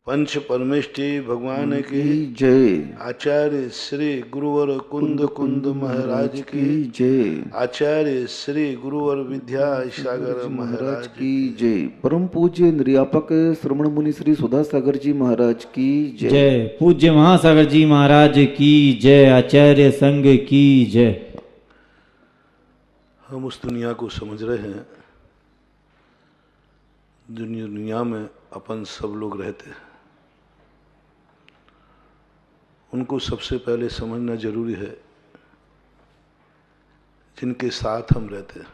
पंच परमेष्टि भगवान की जय। आचार्य श्री गुरुवर कुंद कुंद महाराज की जय। आचार्य श्री गुरुवर विद्या सागर जी महाराज की की जय। परम पूज्य निर्यापक श्रवण मुनि श्री सुधा सागर जी महाराज की जय। जय। पूज्य महासागर जी महाराज की जय। आचार्य संघ की जय। हम उस दुनिया को समझ रहे हैं, दुनिया में अपन सब लोग रहते हैं। उनको सबसे पहले समझना जरूरी है जिनके साथ हम रहते हैं,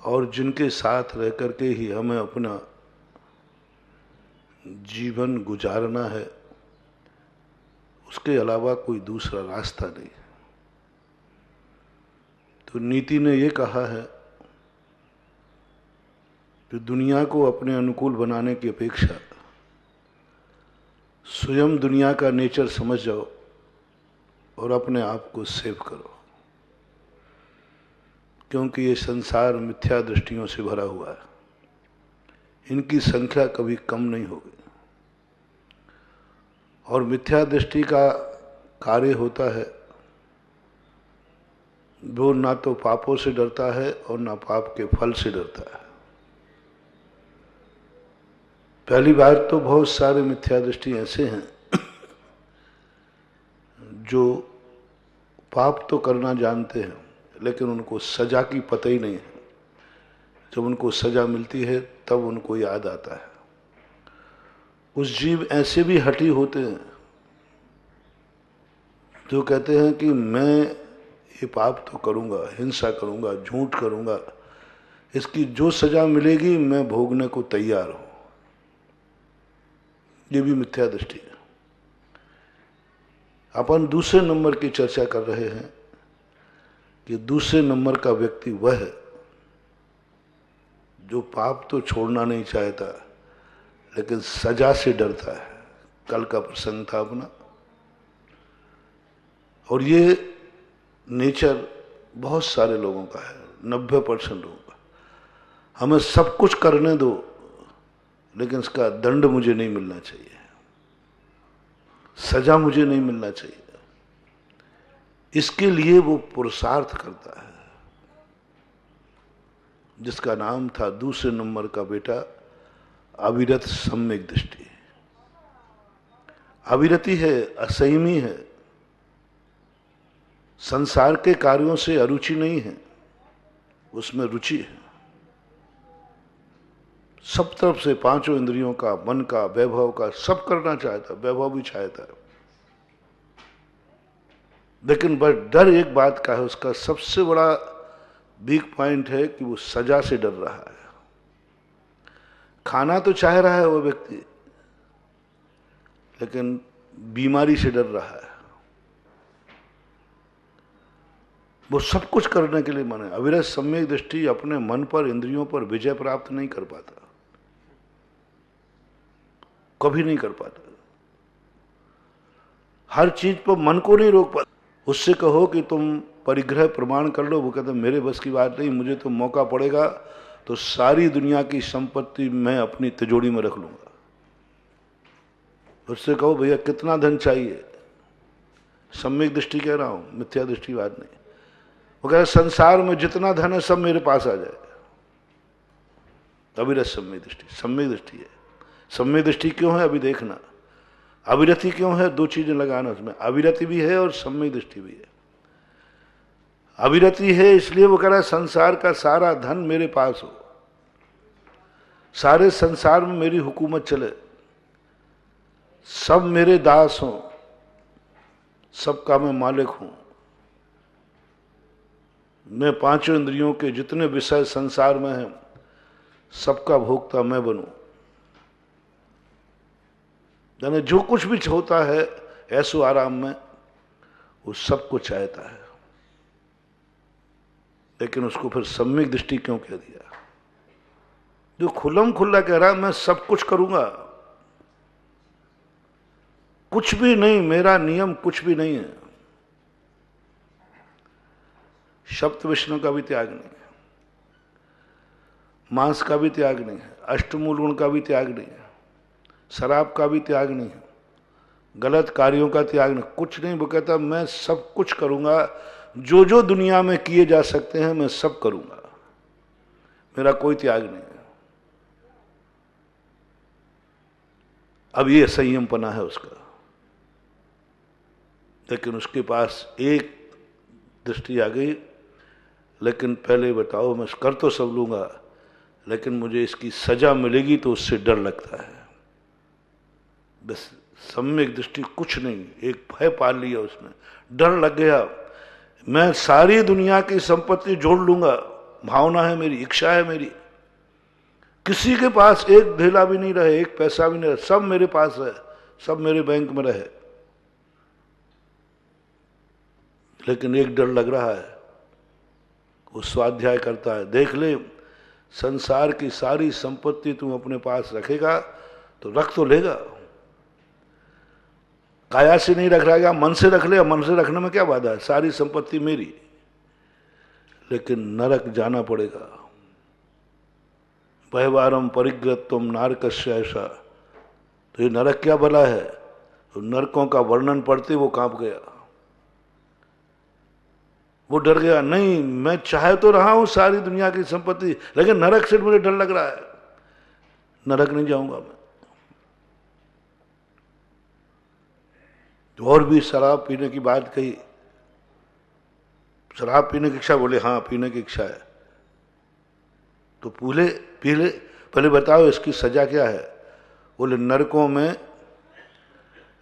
और जिनके साथ रह करके ही हमें अपना जीवन गुजारना है, उसके अलावा कोई दूसरा रास्ता नहीं। तो नीति ने ये कहा है कि दुनिया को अपने अनुकूल बनाने की अपेक्षा स्वयं दुनिया का नेचर समझ जाओ और अपने आप को सेव करो, क्योंकि ये संसार मिथ्या दृष्टियों से भरा हुआ है। इनकी संख्या कभी कम नहीं होगी, और मिथ्या दृष्टि का कार्य होता है वो ना तो पापों से डरता है और ना पाप के फल से डरता है। पहली बार तो बहुत सारे मिथ्या दृष्टि ऐसे हैं जो पाप तो करना जानते हैं, लेकिन उनको सजा की पता ही नहीं है। जब उनको सजा मिलती है तब उनको याद आता है। कुछ जीव ऐसे भी हठी होते हैं जो कहते हैं कि मैं ये पाप तो करूंगा, हिंसा करूंगा, झूठ करूंगा, इसकी जो सजा मिलेगी मैं भोगने को तैयार हूं। ये भी मिथ्या दृष्टि है। अपन दूसरे नंबर की चर्चा कर रहे हैं कि दूसरे नंबर का व्यक्ति वह है जो पाप तो छोड़ना नहीं चाहता लेकिन सजा से डरता है। कल का प्रसंग था अपना, और ये नेचर बहुत सारे लोगों का है, 90% लोगों का। हमें सब कुछ करने दो लेकिन इसका दंड मुझे नहीं मिलना चाहिए, सजा मुझे नहीं मिलना चाहिए। इसके लिए वो पुरुषार्थ करता है, जिसका नाम था दूसरे नंबर का बेटा अविरत सम्यक दृष्टि। अविरति है, असंयमी है, संसार के कार्यों से अरुचि नहीं है, उसमें रुचि है। सब तरफ से पांचों इंद्रियों का, मन का, वैभव का, सब करना चाहता है, वैभव भी चाहता है। लेकिन बस डर एक बात का है, उसका सबसे बड़ा वीक पॉइंट है कि वो सजा से डर रहा है। खाना तो चाह रहा है वो व्यक्ति, लेकिन बीमारी से डर रहा है। वो सब कुछ करने के लिए मन है। अविरत सम्यक दृष्टि अपने मन पर, इंद्रियों पर विजय प्राप्त नहीं कर पाता, कभी नहीं कर पाता। हर चीज पर मन को नहीं रोक पाता। उससे कहो कि तुम परिग्रह प्रमाण कर लो, वो कहते मेरे बस की बात नहीं, मुझे तो मौका पड़ेगा तो सारी दुनिया की संपत्ति मैं अपनी तिजोरी में रख लूंगा। उससे कहो भैया कितना धन चाहिए, सम्यक दृष्टि कह रहा हूं, मिथ्या दृष्टि बात नहीं। वो कह रहे संसार में जितना धन है सब मेरे पास आ जाए। अविरत सम्यक दृष्टि, सम्यक दृष्टि है। सम्यक दृष्टि क्यों है अभी देखना, अविरति क्यों है, दो चीजें लगाना उसमें। अविरति भी है और सम्यक दृष्टि भी है। अविरति है इसलिए वो कह रहा है संसार का सारा धन मेरे पास हो, सारे संसार में मेरी हुकूमत चले, सब मेरे दास हों, सबका मैं मालिक हूं, मैं पांचों इंद्रियों के जितने विषय संसार में हैं सबका भोक्ता मैं बनूं। यानी जो कुछ भी होता है ऐसो आराम में वो सब कुछ चाहता है। लेकिन उसको फिर सम्यक दृष्टि क्यों कह दिया? जो खुल्लम खुल्ला कह रहा है मैं सब कुछ करूंगा, कुछ भी नहीं, मेरा नियम कुछ भी नहीं है, सप्त विष्णु का भी त्याग नहीं। मांस का भी त्याग नहीं है, अष्टमूल गुण का भी त्याग नहीं है, शराब का भी त्याग नहीं है, गलत कार्यों का त्याग नहीं, कुछ नहीं। वो कहता मैं सब कुछ करूंगा, जो जो दुनिया में किए जा सकते हैं मैं सब करूंगा, मेरा कोई त्याग नहीं है। अब ये संयमपना है उसका। लेकिन उसके पास एक दृष्टि आ गई, लेकिन पहले बताओ मैं कर तो सब लूंगा, लेकिन मुझे इसकी सजा मिलेगी तो उससे डर लगता है। बस सम्यक दृष्टि कुछ नहीं, एक भय पाल लिया उसने, डर लग गया। मैं सारी दुनिया की संपत्ति जोड़ लूंगा, भावना है मेरी, इच्छा है मेरी, किसी के पास एक ढेला भी नहीं रहे, एक पैसा भी नहीं रहे, सब मेरे पास है, सब मेरे बैंक में रहे। लेकिन एक डर लग रहा है, वो स्वाध्याय करता है, देख ले संसार की सारी संपत्ति तुम अपने पास रखेगा तो रख तो लेगा, काया से नहीं रख रहेगा, मन से रख ले, मन से रखने में क्या बाधा है, सारी संपत्ति मेरी। लेकिन नरक जाना पड़ेगा। वहवारम परिग्रत्वम नारकस्य ऐसा, तो ये नरक क्या भला है। तो नरकों का वर्णन पढ़ते वो कांप गया, वो डर गया। नहीं, मैं चाहे तो रहा हूं सारी दुनिया की संपत्ति, लेकिन नरक से मुझे डर लग रहा है, नरक नहीं जाऊंगा मैं। तो और भी शराब पीने की बात कही, शराब पीने की इच्छा, बोले हाँ पीने की इच्छा है, तो पी ले, पहले बताओ इसकी सजा क्या है। बोले नरकों में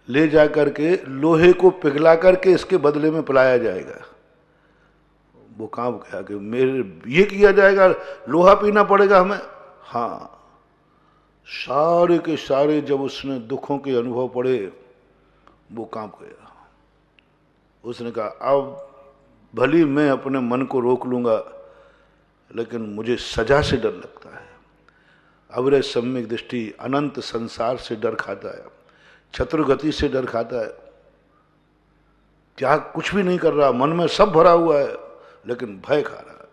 ले जा करके लोहे को पिघला करके इसके बदले में पिलाया जाएगा। वो काम क्या कि मेरे ये किया जाएगा, लोहा पीना पड़ेगा हमें। हाँ, सारे के सारे जब उसने दुखों के अनुभव पड़े वो काम गया। उसने कहा अब भली मैं अपने मन को रोक लूंगा, लेकिन मुझे सजा से डर लगता है। अवरे सम्यक दृष्टि अनंत संसार से डर खाता है, छत्रगति से डर खाता है, त्याग कुछ भी नहीं कर रहा, मन में सब भरा हुआ है लेकिन भय खा रहा है।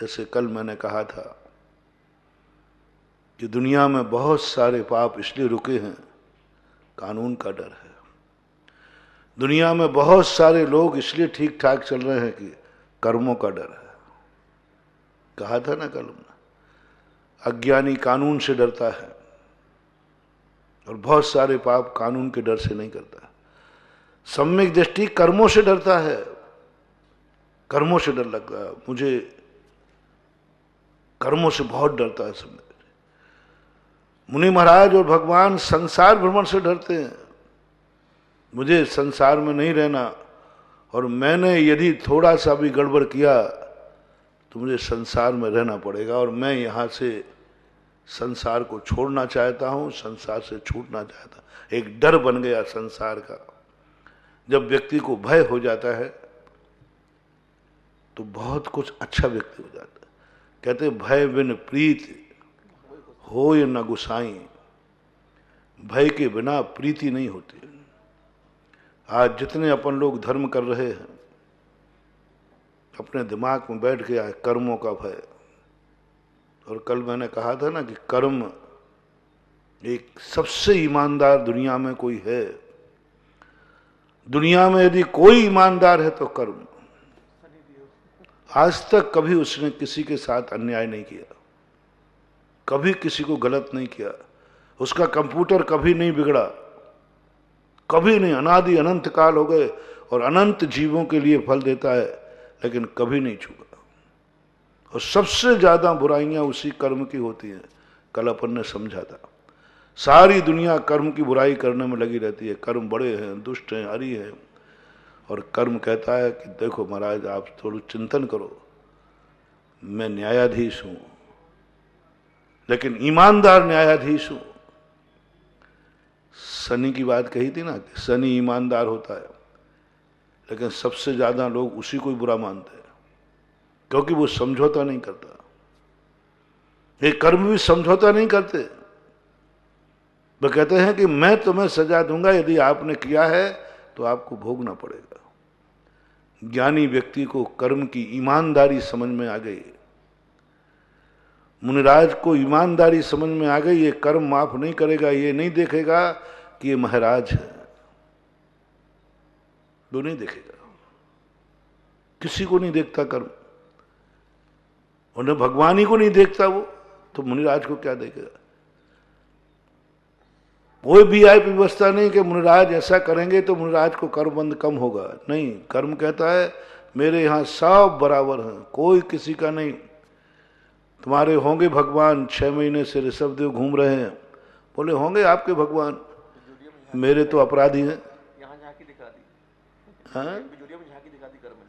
जैसे कल मैंने कहा था कि दुनिया में बहुत सारे पाप इसलिए रुके हैं, कानून का डर है। दुनिया में बहुत सारे लोग इसलिए ठीक ठाक चल रहे हैं कि कर्मों का डर है। कहा था ना कल, अज्ञानी कानून से डरता है और बहुत सारे पाप कानून के डर से नहीं करता। सम्यक दृष्टि कर्मों से डरता है, कर्मों से डर लगता है। मुझे कर्मों से बहुत डरता है सम्यक। मुनि महाराज और भगवान संसार भ्रमण से डरते हैं। मुझे संसार में नहीं रहना, और मैंने यदि थोड़ा सा भी गड़बड़ किया तो मुझे संसार में रहना पड़ेगा, और मैं यहाँ से संसार को छोड़ना चाहता हूँ, संसार से छूटना चाहता। एक डर बन गया संसार का। जब व्यक्ति को भय हो जाता है तो बहुत कुछ अच्छा व्यक्ति हो जाता है। कहते भय बिन प्रीत होय न गुसाई, भय के बिना प्रीति नहीं होती। आज जितने अपन लोग धर्म कर रहे हैं, अपने दिमाग में बैठ गया है कर्मों का भय। और कल मैंने कहा था ना कि कर्म एक सबसे ईमानदार दुनिया में कोई है। दुनिया में यदि कोई ईमानदार है तो कर्म। आज तक कभी उसने किसी के साथ अन्याय नहीं किया, कभी किसी को गलत नहीं किया, उसका कंप्यूटर कभी नहीं बिगड़ा, कभी नहीं। अनादि अनंत काल हो गए और अनंत जीवों के लिए फल देता है, लेकिन कभी नहीं छूगा। और सबसे ज्यादा बुराइयां उसी कर्म की होती हैं। कल अपन ने समझा था, सारी दुनिया कर्म की बुराई करने में लगी रहती है। कर्म बड़े हैं, दुष्ट हैं, हरि हैं। और कर्म कहता है कि देखो महाराज आप थोड़ा चिंतन करो, मैं न्यायाधीश हूं, लेकिन ईमानदार न्यायाधीश हूं। शनि की बात कही थी ना कि शनि ईमानदार होता है, लेकिन सबसे ज्यादा लोग उसी को ही बुरा मानते हैं, क्योंकि वो समझौता नहीं करता। ये कर्म भी समझौता नहीं करते। वो कहते हैं कि मैं तुम्हें सजा दूंगा, यदि आपने किया है तो आपको भोगना पड़ेगा। ज्ञानी व्यक्ति को कर्म की ईमानदारी समझ में आ गई। मुनिराज को ईमानदारी समझ में आ गई, ये कर्म माफ नहीं करेगा, ये नहीं देखेगा कि ये महाराज है, वो नहीं देखेगा। किसी को नहीं देखता कर्म, उन्हें भगवान ही को नहीं देखता वो, तो मुनिराज को क्या देखेगा। कोई वीआईपी व्यवस्था नहीं कि मुनिराज ऐसा करेंगे तो मुनिराज को कर्म बंद कम होगा, नहीं। कर्म कहता है मेरे यहां सब बराबर हैं, कोई किसी का नहीं। तुम्हारे होंगे भगवान, 6 महीने से ऋषभदेव घूम रहे हैं, बोले होंगे आपके भगवान, मेरे तो अपराधी हैं।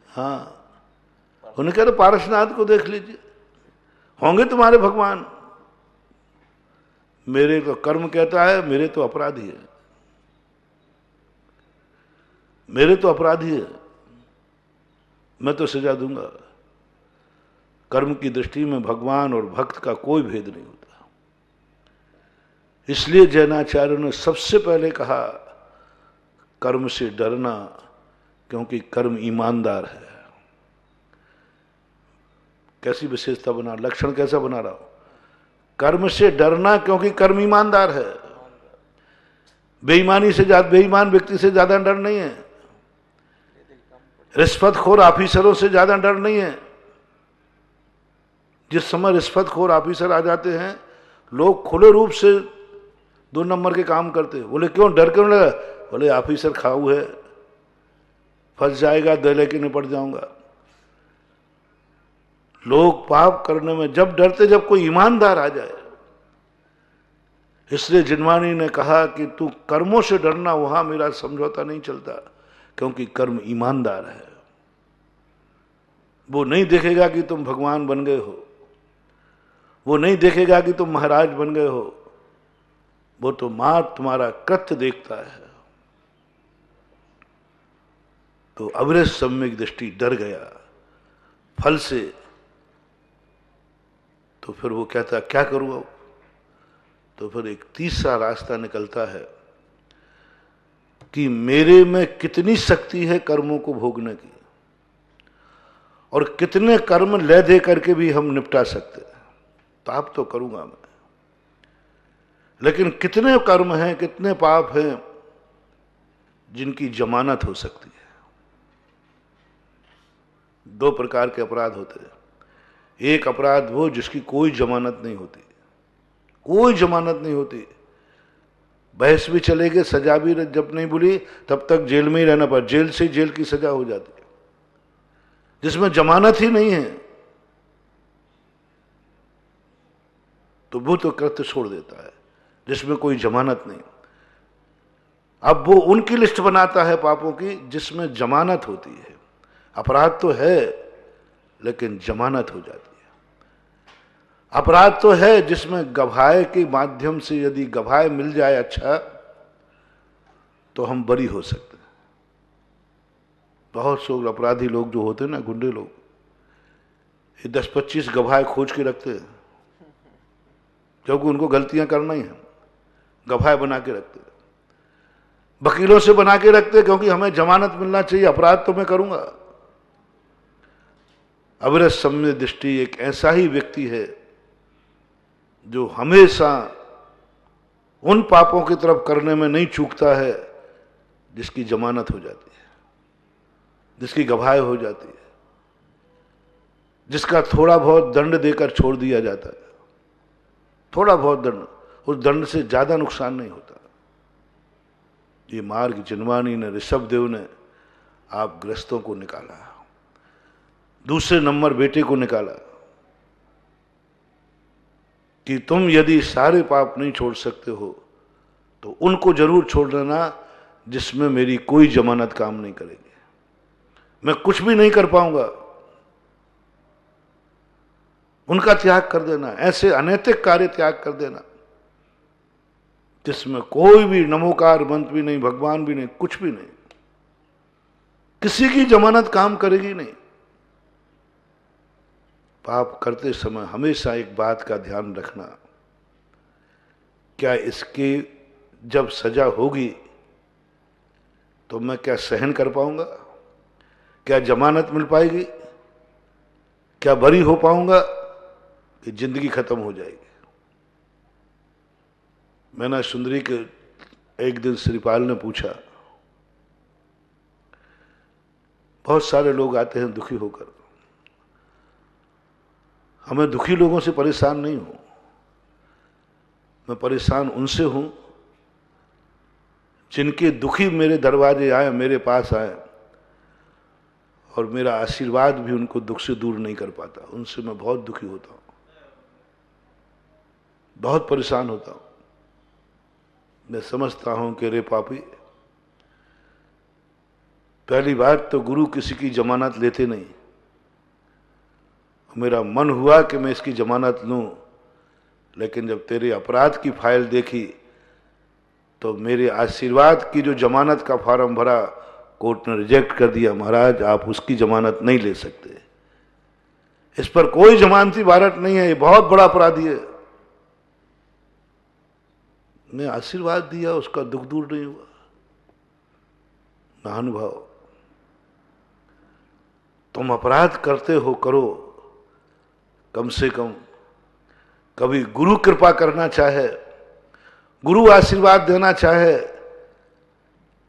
हाँ, उन्हें कह रहे पारसनाथ को देख लीजिए, होंगे तुम्हारे भगवान, मेरे तो कर्म कहता है मेरे तो अपराधी है, मेरे तो अपराधी है, मैं तो सजा दूंगा। कर्म की दृष्टि में भगवान और भक्त का कोई भेद नहीं होता। इसलिए जैनाचार्य ने सबसे पहले कहा कर्म से डरना, क्योंकि कर्म ईमानदार है। कैसी विशेषता बना, लक्षण कैसा बना रहा हो, कर्म से डरना क्योंकि कर्म ईमानदार है। बेईमानी से ज्यादा, बेईमान व्यक्ति से ज्यादा डर नहीं है, रिश्वतखोर ऑफिसरों से ज्यादा डर नहीं है। जिस समय रिश्वतखोर ऑफिसर आ जाते हैं, लोग खुले रूप से 2 नंबर के काम करते हैं। बोले क्यों, डर क्यों लगा, बोले ऑफिसर खाऊ है, फंस जाएगा, दले के निपट जाऊंगा। लोग पाप करने में जब डरते, जब कोई ईमानदार आ जाए। इसलिए जिनवानी ने कहा कि तू कर्मों से डरना, वहां मेरा समझौता नहीं चलता, क्योंकि कर्म ईमानदार है। वो नहीं देखेगा कि तुम भगवान बन गए हो, वो नहीं देखेगा कि तुम महाराज बन गए हो, वो तो मात्र तुम्हारा कृत्य देखता है। तो अविरत सम्यक दृष्टि डर गया फल से। तो फिर वो कहता क्या करूं अब, तो फिर एक तीसरा रास्ता निकलता है कि मेरे में कितनी शक्ति है कर्मों को भोगने की, और कितने कर्म ले दे करके भी हम निपटा सकते हैं। पाप तो करूंगा मैं, लेकिन कितने कर्म हैं, कितने पाप हैं जिनकी जमानत हो सकती है। 2 प्रकार के अपराध होते हैं। एक अपराध वो जिसकी कोई जमानत नहीं होती, कोई जमानत नहीं होती, बहस भी चलेगी, सजा भी जब नहीं बुली तब तक जेल में ही रहना पड़ा, जेल से जेल की सजा हो जाती है। जिसमें जमानत ही नहीं है तो वो तो कृत्य छोड़ देता है, जिसमें कोई जमानत नहीं। अब वो उनकी लिस्ट बनाता है पापों की जिसमें जमानत होती है। अपराध तो है लेकिन जमानत हो जाती है। अपराध तो है जिसमें गवाह के माध्यम से यदि गवाह मिल जाए अच्छा, तो हम बरी हो सकते हैं। बहुत से अपराधी लोग जो होते हैं ना, गुंडे लोग, ये 10-25 गवाह खोज के रखते हैं, क्योंकि उनको गलतियां करना ही है, गवाह बना के रखते हैं। वकीलों से बना के रखते हैं क्योंकि हमें जमानत मिलना चाहिए, अपराध तो मैं करूंगा। अविरत सम्यक दृष्टि एक ऐसा ही व्यक्ति है जो हमेशा उन पापों की तरफ करने में नहीं चूकता है जिसकी जमानत हो जाती है, जिसकी गवाह हो जाती है, जिसका थोड़ा बहुत दंड देकर छोड़ दिया जाता है। थोड़ा बहुत दंड, उस दंड से ज्यादा नुकसान नहीं होता। ये मार्ग जिनवानी ने, ऋषभदेव ने आप ग्रस्तों को निकाला, दूसरे नंबर बेटे को निकाला कि तुम यदि सारे पाप नहीं छोड़ सकते हो तो उनको जरूर छोड़ लेना जिसमें मेरी कोई जमानत काम नहीं करेगी, मैं कुछ भी नहीं कर पाऊंगा, उनका त्याग कर देना। ऐसे अनैतिक कार्य त्याग कर देना जिसमें कोई भी नमोकार मंत्र भी नहीं, भगवान भी नहीं, कुछ भी नहीं, किसी की जमानत काम करेगी नहीं। पाप करते समय हमेशा एक बात का ध्यान रखना, क्या इसके जब सजा होगी तो मैं क्या सहन कर पाऊंगा, क्या जमानत मिल पाएगी, क्या बरी हो पाऊंगा, कि जिंदगी खत्म हो जाएगी। मैंने सुंदरी के एक दिन श्रीपाल ने पूछा, बहुत सारे लोग आते हैं दुखी होकर, हमें दुखी लोगों से परेशान नहीं हूं, मैं परेशान उनसे हूं जिनके दुखी मेरे दरवाजे आए, मेरे पास आए और मेरा आशीर्वाद भी उनको दुख से दूर नहीं कर पाता। उनसे मैं बहुत दुखी होता हूं, बहुत परेशान होता हूं। मैं समझता हूं कि रे पापी, पहली बात तो गुरु किसी की जमानत लेते नहीं। मेरा मन हुआ कि मैं इसकी जमानत लूं, लेकिन जब तेरे अपराध की फाइल देखी तो मेरे आशीर्वाद की जो जमानत का फॉर्म भरा कोर्ट ने रिजेक्ट कर दिया। महाराज, आप उसकी जमानत नहीं ले सकते, इस पर कोई जमानती वारंट नहीं है, ये बहुत बड़ा अपराधी है। मैं आशीर्वाद दिया, उसका दुख दूर नहीं हुआ। महानुभाव, तुम अपराध करते हो, करो, कम से कम कभी गुरु कृपा करना चाहे, गुरु आशीर्वाद देना चाहे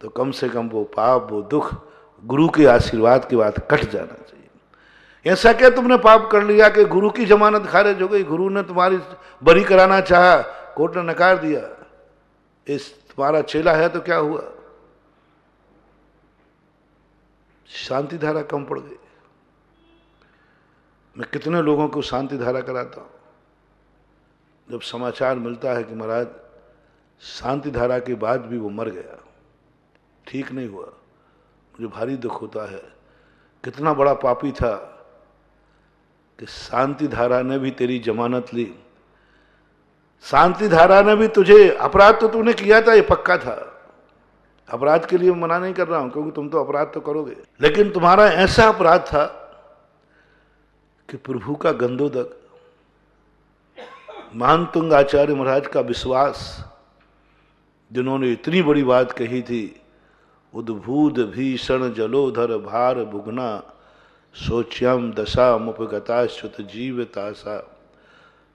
तो कम से कम वो पाप, वो दुख गुरु के आशीर्वाद के बाद कट जाना चाहिए। ऐसा क्या तुमने पाप कर लिया कि गुरु की जमानत खारिज हो गई? गुरु ने तुम्हारी बरी कराना चाहा, कोर्ट ने नकार दिया। इस तुम्हारा चेला है तो क्या हुआ? शांति धारा कम पड़ गई। मैं कितने लोगों को शांति धारा कराता हूं, जब समाचार मिलता है कि महाराज शांति धारा के बाद भी वो मर गया, ठीक नहीं हुआ, मुझे भारी दुख होता है। कितना बड़ा पापी था कि शांति धारा ने भी तेरी जमानत ली, शांति धारा ने भी तुझे, अपराध तो तूने किया था, ये पक्का था, अपराध के लिए मना नहीं कर रहा हूं क्योंकि तुम तो अपराध तो करोगे, लेकिन तुम्हारा ऐसा अपराध था कि प्रभु का गंधोदक, मानतुंग आचार्य महाराज का विश्वास, जिन्होंने इतनी बड़ी बात कही थी, उद्भूत भीषण जलोधर भार भुगना सोच्यम दशा मुपगता श्रुत जीवतासा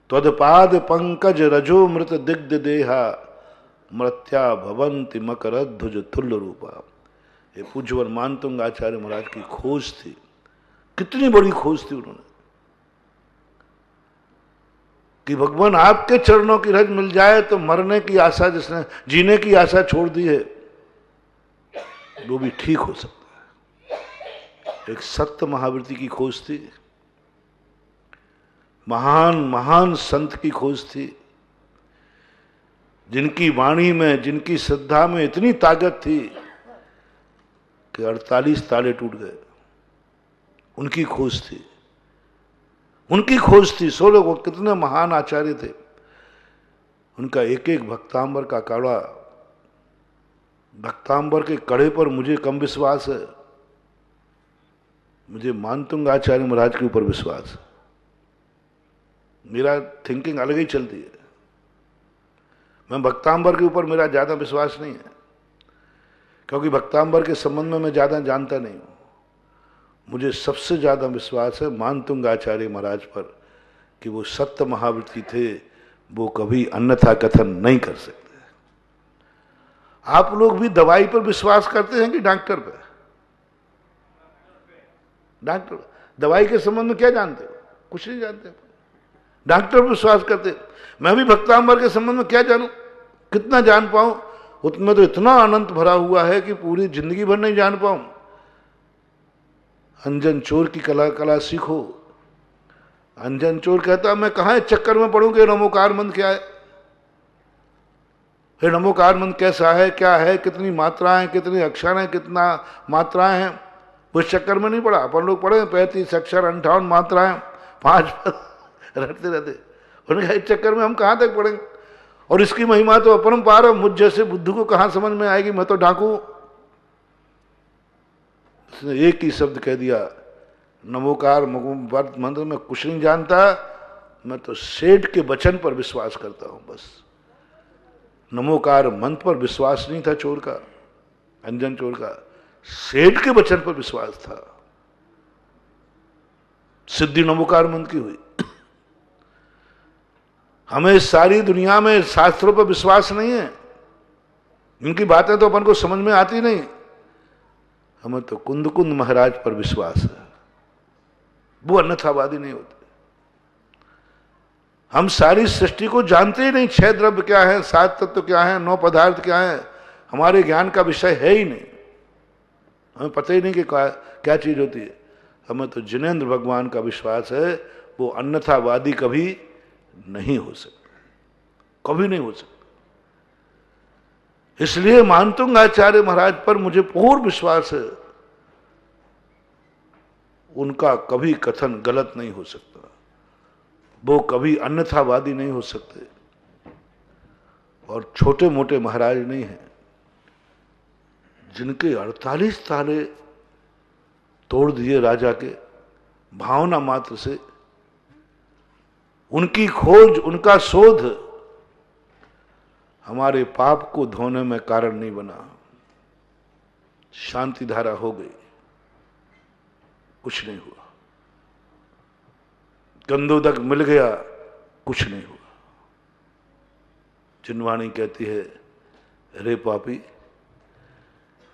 त्वदपाद पंकज रजो मृत दिग्ध देहा मृत्या भवंति मकरध्वज तुल्य रूपा। ये पूज्यवर मानतुंग आचार्य महाराज की खोज थी, कितनी बड़ी खोज थी उन्होंने कि भगवान आपके चरणों की रज मिल जाए तो मरने की आशा, जिसने जीने की आशा छोड़ दी है, वो भी ठीक हो सकता है। एक सत्य महावृत्ति की खोज थी, महान महान संत की खोज थी, जिनकी वाणी में, जिनकी श्रद्धा में इतनी ताकत थी कि 48 ताले टूट गए। उनकी खोज थी, उनकी खोज थी। 16 वो कितने महान आचार्य थे, उनका एक एक भक्तांबर का कड़ा, भक्तांबर के कड़े पर मुझे कम विश्वास है, मुझे मानतुंग आचार्य महाराज के ऊपर विश्वास है। मेरा थिंकिंग अलग ही चलती है, मैं भक्तांबर के ऊपर मेरा ज्यादा विश्वास नहीं है, क्योंकि भक्तांबर के संबंध में मैं ज्यादा जानता नहीं हूं। मुझे सबसे ज्यादा विश्वास है मानतुंग आचार्य महाराज पर कि वो सत्य महावृत्ति थे, वो कभी अन्यथा कथन नहीं कर सकते। आप लोग भी दवाई पर विश्वास करते हैं कि डॉक्टर पर? डॉक्टर, दवाई के संबंध में क्या जानते हो? कुछ नहीं जानते, डॉक्टर पर विश्वास करते। मैं भी भक्तांबर के संबंध में क्या जानूं, कितना जान पाऊं? उसमें तो इतना अनंत भरा हुआ है कि पूरी जिंदगी भर नहीं जान पाऊं। अंजन चोर की कला सीखो। अंजन चोर कहता मैं कहां इस चक्कर में पढ़ूं कि नमोकार मंत्र क्या है, हे नमोकार मंत्र कैसा है, क्या है, कितनी मात्राएं, कितनी अक्षर हैं, कितना मात्राएं हैं, उस चक्कर में नहीं पढ़ा। अपन लोग पढ़े 35 अक्षर 58 मात्राएं 5 रटते रहते। उन्होंने कहा इस चक्कर में हम कहां तक पढ़ेंगे, और इसकी महिमा तो अपरंपार है, मुझ जैसे बुद्धू को कहां समझ में आएगी, मैं तो डाकू। उसने एक ही शब्द कह दिया, नमोकार मंत्र में कुछ नहीं जानता, मैं तो सेठ के वचन पर विश्वास करता हूं बस। नमोकार मंत्र पर विश्वास नहीं था चोर का, अंजन चोर का, सेठ के वचन पर विश्वास था। सिद्धि नमोकार मंत्र की हुई। हमें सारी दुनिया में शास्त्रों पर विश्वास नहीं है, इनकी बातें तो अपन को समझ में आती नहीं। हमें तो कुंद कुंद महाराज पर विश्वास है, वो अन्यथावादी नहीं होते। हम सारी सृष्टि को जानते ही नहीं, 6 द्रव्य क्या है, 7 तत्व क्या है, 9 पदार्थ क्या है, हमारे ज्ञान का विषय है ही नहीं। हमें पता ही नहीं कि क्या चीज होती है। हमें तो जिनेंद्र भगवान का विश्वास है, वो अन्यथावादी कभी नहीं हो सकता, कभी नहीं हो सकता। इसलिए मानतुंग आचार्य महाराज पर मुझे पूर्ण विश्वास है, उनका कभी कथन गलत नहीं हो सकता, वो कभी अन्यथावादी नहीं हो सकते। और छोटे मोटे महाराज नहीं हैं जिनके 48 ताले तोड़ दिए राजा के भावना मात्र से। उनकी खोज, उनका शोध हमारे पाप को धोने में कारण नहीं बना। शांति धारा हो गई, कुछ नहीं हुआ। गंधोदक मिल गया, कुछ नहीं हुआ। जिनवाणी कहती है, रे पापी,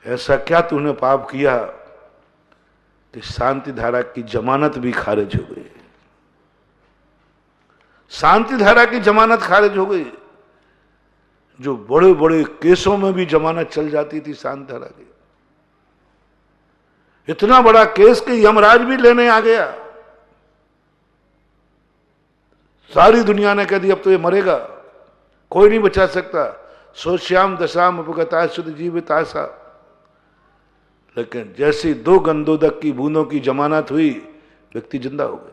ऐसा क्या तूने पाप किया कि शांति धारा की जमानत भी खारिज हो गई। शांति धारा की जमानत खारिज हो गई। जो बड़े बड़े केसों में भी जमानत चल जाती थी शांति धारा की। इतना बड़ा केस कि यमराज भी लेने आ गया। सारी दुनिया ने कह दी अब तो ये मरेगा, कोई नहीं बचा सकता। सोश्याम दशाम उपगता शुद्ध जीवित आशा। लेकिन जैसी 2 गंधोदक की बूंदों की जमानत हुई, व्यक्ति जिंदा हो गया।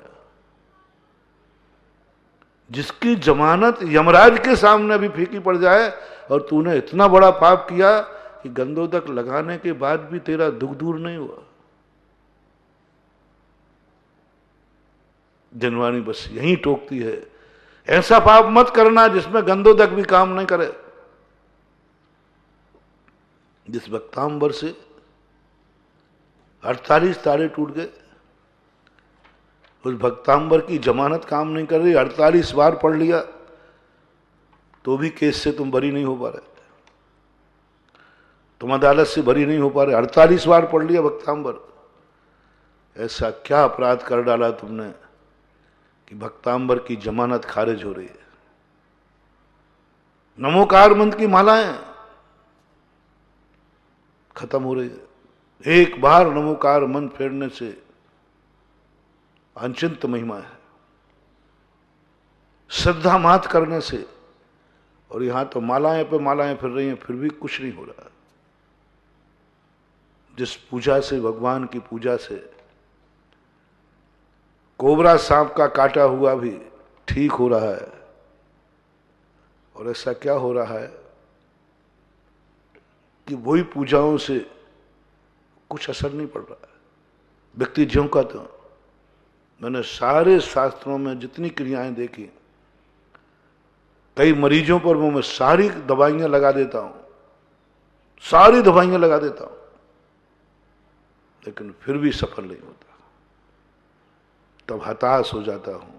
जिसकी जमानत यमराज के सामने भी फीकी पड़ जाए, और तूने इतना बड़ा पाप किया कि गंधोदक लगाने के बाद भी तेरा दुख दूर नहीं हुआ। जनवाणी बस यही टोकती है, ऐसा पाप मत करना जिसमें गंधोदक भी काम नहीं करे। जिस वक्तांबर से 48 तारे टूट गए, उस भक्तांबर की जमानत काम नहीं कर रही। 48 बार पढ़ लिया तो भी केस से तुम बरी नहीं हो पा रहे, तुम अदालत से बरी नहीं हो पा रहे। 48 बार पढ़ लिया भक्तांबर। ऐसा क्या अपराध कर डाला तुमने कि भक्तांबर की जमानत खारिज हो रही है। नमोकार मंत्र की मालाएं खत्म हो रही है। एक बार नमोकार मंत्र फेरने से अनचिंत महिमा है, श्रद्धा मात करने से। और यहां तो मालाएं पे मालाएं फिर रही हैं, फिर भी कुछ नहीं हो रहा। जिस पूजा से, भगवान की पूजा से कोबरा सांप का काटा हुआ भी ठीक हो रहा है, और ऐसा क्या हो रहा है कि वही पूजाओं से कुछ असर नहीं पड़ रहा है। व्यक्ति ज्यों का त्यों। मैंने सारे शास्त्रों में जितनी क्रियाएं देखी, कई मरीजों पर मैं सारी दवाइयां लगा देता हूं, सारी दवाइयां लगा देता हूं, लेकिन फिर भी सफल नहीं होता। तब हताश हो जाता हूं,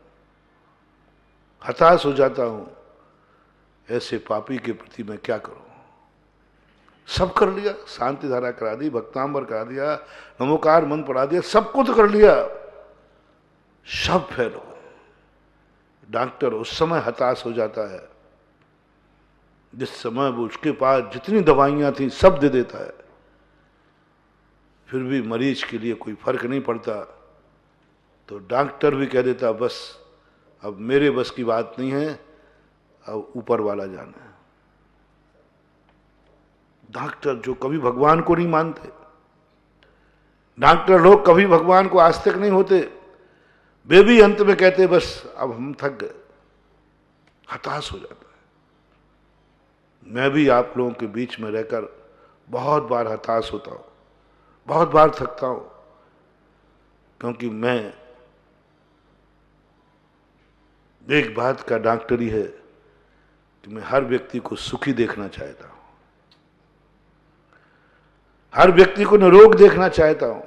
हताश हो जाता हूं। ऐसे पापी के प्रति मैं क्या करूं। सब कर लिया, शांति धारा करा दी, भक्तांबर करा दिया, नमोकार मंत्र पढ़ा दिया, सब कुछ कर लिया, सब फेल हो गए। डॉक्टर उस समय हताश हो जाता है जिस समय वो उसके पास जितनी दवाइयां थी सब दे देता है, फिर भी मरीज के लिए कोई फर्क नहीं पड़ता। तो डॉक्टर भी कह देता बस अब मेरे बस की बात नहीं है, अब ऊपर वाला जाना है। डॉक्टर जो कभी भगवान को नहीं मानते, डॉक्टर लोग कभी भगवान को आस्तिक नहीं होते, वे भी अंत में कहते बस अब हम थक गए, हताश हो जाता है। मैं भी आप लोगों के बीच में रहकर बहुत बार हताश होता हूं, बहुत बार थकता हूं, क्योंकि मैं एक बात का डॉक्टरी है कि मैं हर व्यक्ति को सुखी देखना चाहता हूं, हर व्यक्ति को निरोग देखना चाहता हूं,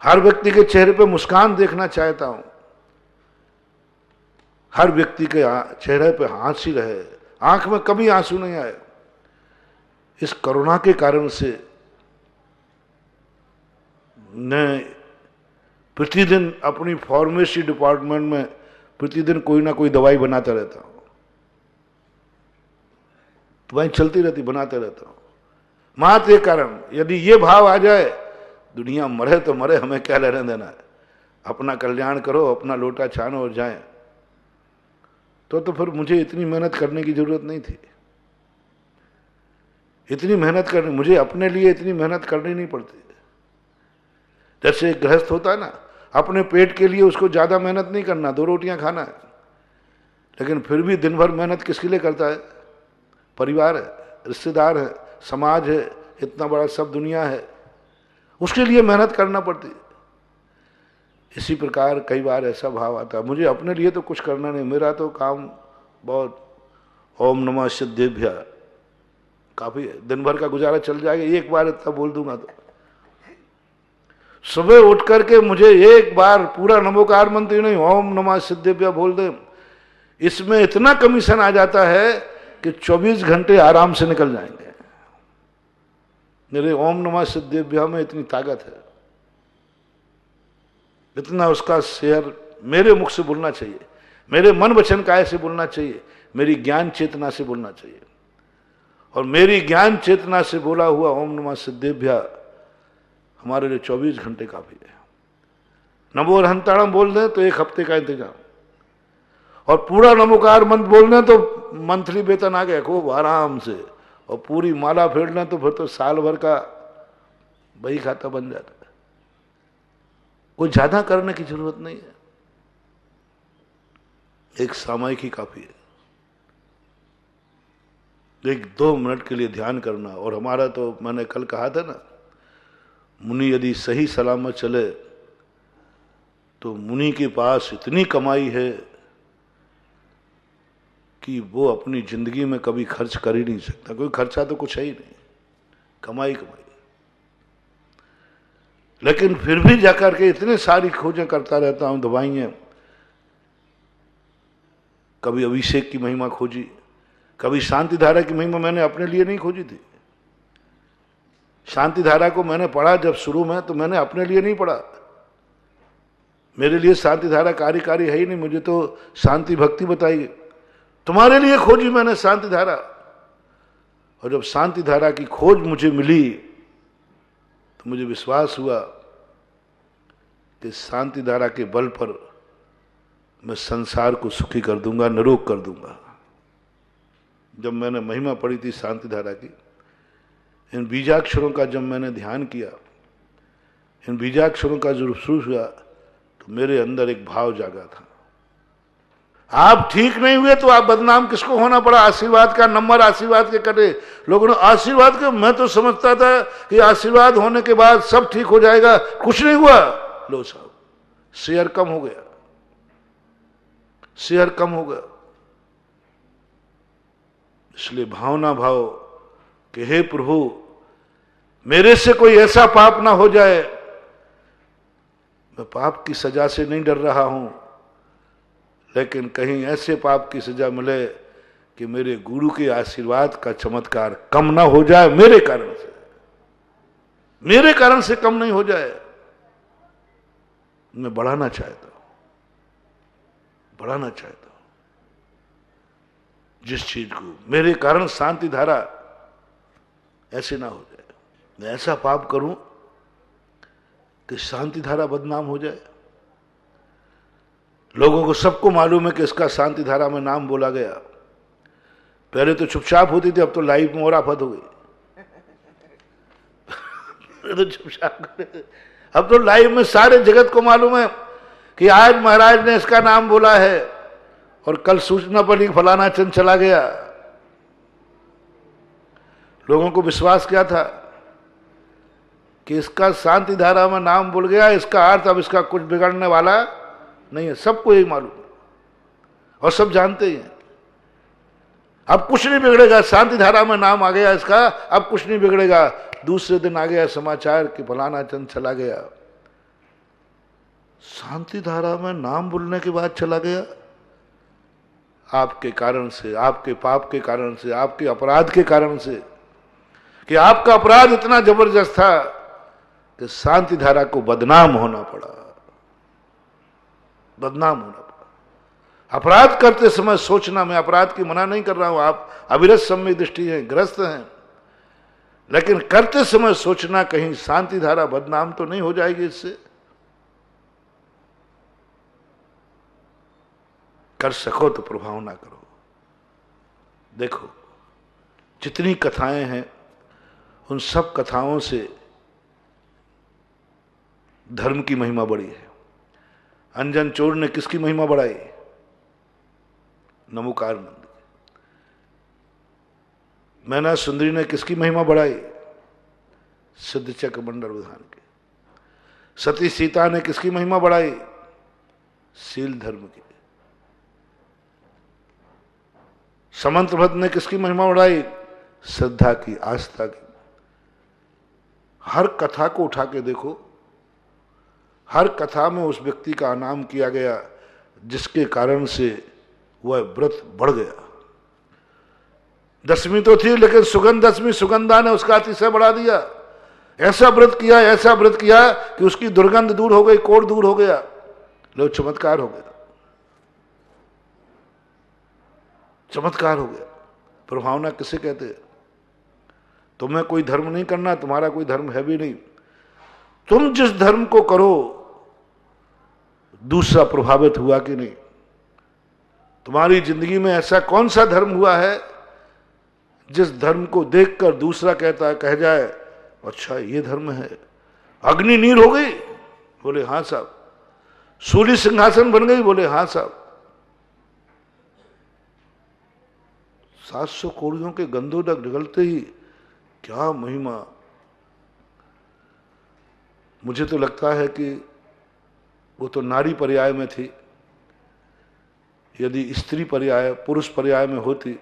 हर व्यक्ति के चेहरे पे मुस्कान देखना चाहता हूं, हर व्यक्ति के चेहरे पे हंसी रहे, आंख में कभी आंसू नहीं आए। इस कोरोना के कारण से मैं प्रतिदिन अपनी फार्मेसी डिपार्टमेंट में प्रतिदिन कोई ना कोई दवाई बनाता रहता हूं, दवाई चलती रहती, बनाते रहता हूं। मात्र ये कारण, यदि ये भाव आ जाए, दुनिया मरे तो मरे, हमें क्या लेने देना है, अपना कल्याण करो, अपना लोटा छानो और जाएं। तो फिर मुझे इतनी मेहनत करने की जरूरत नहीं थी। इतनी मेहनत करनी, मुझे अपने लिए इतनी मेहनत करनी नहीं पड़ती। जैसे एक गृहस्थ होता है ना, अपने पेट के लिए उसको ज्यादा मेहनत नहीं करना, 2 रोटियां खाना है, लेकिन फिर भी दिन भर मेहनत किसके लिए करता है? परिवार है, रिश्तेदार है, समाज है, इतना बड़ा सब दुनिया है, उसके लिए मेहनत करना पड़ती है। इसी प्रकार कई बार ऐसा भाव आता है, मुझे अपने लिए तो कुछ करना नहीं, मेरा तो काम बहुत ओम नमः सिद्धेभ्य काफी है, दिन भर का गुजारा चल जाएगा। एक बार इतना बोल दूंगा तो सुबह उठ करके मुझे एक बार पूरा नमोकार मंत्र नहीं, ओम नमः सिद्धेभ्य बोल दे, इसमें इतना कमीशन आ जाता है कि 24 घंटे आराम से निकल जाएंगे। मेरे ओम नमः सिद्धेभ्य में इतनी ताकत है, इतना उसका शेयर मेरे मुख से बोलना चाहिए, मेरे मन वचन काय से बोलना चाहिए, मेरी ज्ञान चेतना से बोलना चाहिए। और मेरी ज्ञान चेतना से बोला हुआ ओम नमः सिद्धेभ्य हमारे लिए 24 घंटे काफी है। नमो अरहंताणम बोल दें तो 1 हफ्ते का इंतजाम, और पूरा नमोकार मंत्र बोल दें तो मंथली वेतन आ गया खूब आराम से, और पूरी माला फेर लें तो फिर तो साल भर का बही खाता बन जाता है। कोई ज्यादा करने की जरूरत नहीं है, एक सामयिक ही काफी है, 1-2 मिनट के लिए ध्यान करना। और हमारा तो मैंने कल कहा था ना, मुनि यदि सही सलामत चले तो मुनि के पास इतनी कमाई है कि वो अपनी जिंदगी में कभी खर्च कर ही नहीं सकता। कोई खर्चा तो कुछ है ही नहीं, कमाई कमाई। लेकिन फिर भी जाकर के इतने सारी खोजें करता रहता हूं, दवाइयां, कभी अभिषेक की महिमा खोजी, कभी शांति धारा की महिमा मैंने अपने लिए नहीं खोजी थी। शांति धारा को मैंने पढ़ा जब शुरू में, तो मैंने अपने लिए नहीं पढ़ा, मेरे लिए शांति धारा कार्यकारी है ही नहीं, मुझे तो शांति भक्ति बताई, तुम्हारे लिए खोजी मैंने शांति धारा। और जब शांति धारा की खोज मुझे मिली तो मुझे विश्वास हुआ कि शांति धारा के बल पर मैं संसार को सुखी कर दूंगा, निरोग कर दूंगा। जब मैंने महिमा पढ़ी थी शांति धारा की, इन बीजाक्षरों का जब मैंने ध्यान किया, इन बीजाक्षरों का जो शुरू हुआ, तो मेरे अंदर एक भाव जागा था, आप ठीक नहीं हुए तो आप बदनाम किसको होना पड़ा? आशीर्वाद का नंबर आशीर्वाद के कटे, लोगों ने आशीर्वाद के, मैं तो समझता था कि आशीर्वाद होने के बाद सब ठीक हो जाएगा, कुछ नहीं हुआ। लो साहब, शेयर कम हो गया, शेयर कम हो गया। इसलिए भावना भाव कि हे प्रभु, मेरे से कोई ऐसा पाप ना हो जाए, मैं पाप की सजा से नहीं डर रहा हूं, लेकिन कहीं ऐसे पाप की सजा मिले कि मेरे गुरु के आशीर्वाद का चमत्कार कम ना हो जाए, मेरे कारण से कम नहीं हो जाए। मैं बढ़ाना चाहता हूं, जिस चीज को, मेरे कारण शांति धारा ऐसे ना हो जाए, मैं ऐसा पाप करूं कि शांति धारा बदनाम हो जाए। लोगों को सबको मालूम है कि इसका शांति धारा में नाम बोला गया। पहले तो चुपचाप होती थी, अब तो लाइव में और आफत हो गई। तो चुपचाप, अब तो लाइव में सारे जगत को मालूम है कि आज महाराज ने इसका नाम बोला है, और कल सूचना पड़ी फलाना चंद चला गया। लोगों को विश्वास क्या था कि इसका शांति धारा में नाम बोल गया, इसका अर्थ अब इसका कुछ बिगड़ने वाला नहीं है। सबको यही मालूम है और सब जानते ही हैं, अब कुछ नहीं बिगड़ेगा, शांति धारा में नाम आ गया इसका, अब कुछ नहीं बिगड़ेगा। दूसरे दिन आ गया समाचार कि फलाना चंद चला गया। शांति धारा में नाम बोलने के बाद चला गया, आपके कारण से, आपके पाप के कारण से, आपके अपराध के कारण से, कि आपका अपराध इतना जबरदस्त था कि शांति धारा को बदनाम होना पड़ा, बदनाम होना पड़ा। अपराध करते समय सोचना, मैं अपराध की मना नहीं कर रहा हूं, आप अविरत सम्यक दृष्टि हैं, ग्रस्त हैं, लेकिन करते समय सोचना कहीं शांति धारा बदनाम तो नहीं हो जाएगी इससे। कर सको तो प्रभाव ना करो। देखो जितनी कथाएं हैं उन सब कथाओं से धर्म की महिमा बढ़ी है। अंजन चोर ने किसकी महिमा बढ़ाई? नमोकार नंद। मैना सुंदरी ने किसकी महिमा बढ़ाई? सिद्ध चक्र मंडल विधान के। सती सीता ने किसकी महिमा बढ़ाई? शील धर्म की। समंत भट्ट ने किसकी महिमा बढ़ाई? श्रद्धा की, आस्था की। हर कथा को उठा के देखो, हर कथा में उस व्यक्ति का नाम किया गया जिसके कारण से वह व्रत बढ़ गया। दशमी तो थी, लेकिन सुगंध दशमी, सुगंधा ने उसका अतिशय बढ़ा दिया। ऐसा व्रत किया, ऐसा व्रत किया कि उसकी दुर्गंध दूर हो गई, कोढ़ दूर हो गया। लो चमत्कार हो गया, चमत्कार हो गया। प्रभावना किसे कहते हैं? तुम्हें कोई धर्म नहीं करना, तुम्हारा कोई धर्म है भी नहीं। तुम जिस धर्म को करो दूसरा प्रभावित हुआ कि नहीं? तुम्हारी जिंदगी में ऐसा कौन सा धर्म हुआ है जिस धर्म को देखकर दूसरा कहता है, कह जाए अच्छा ये धर्म है? अग्नि नीर हो गई? बोले हां साहब। सूली सिंहासन बन गई? बोले हां साहब। 700 कोड़ियों के गंधोदक निगलते ही क्या महिमा। मुझे तो लगता है कि वो तो नारी पर्याय में थी, यदि स्त्री पर्याय, पुरुष पर्याय में होती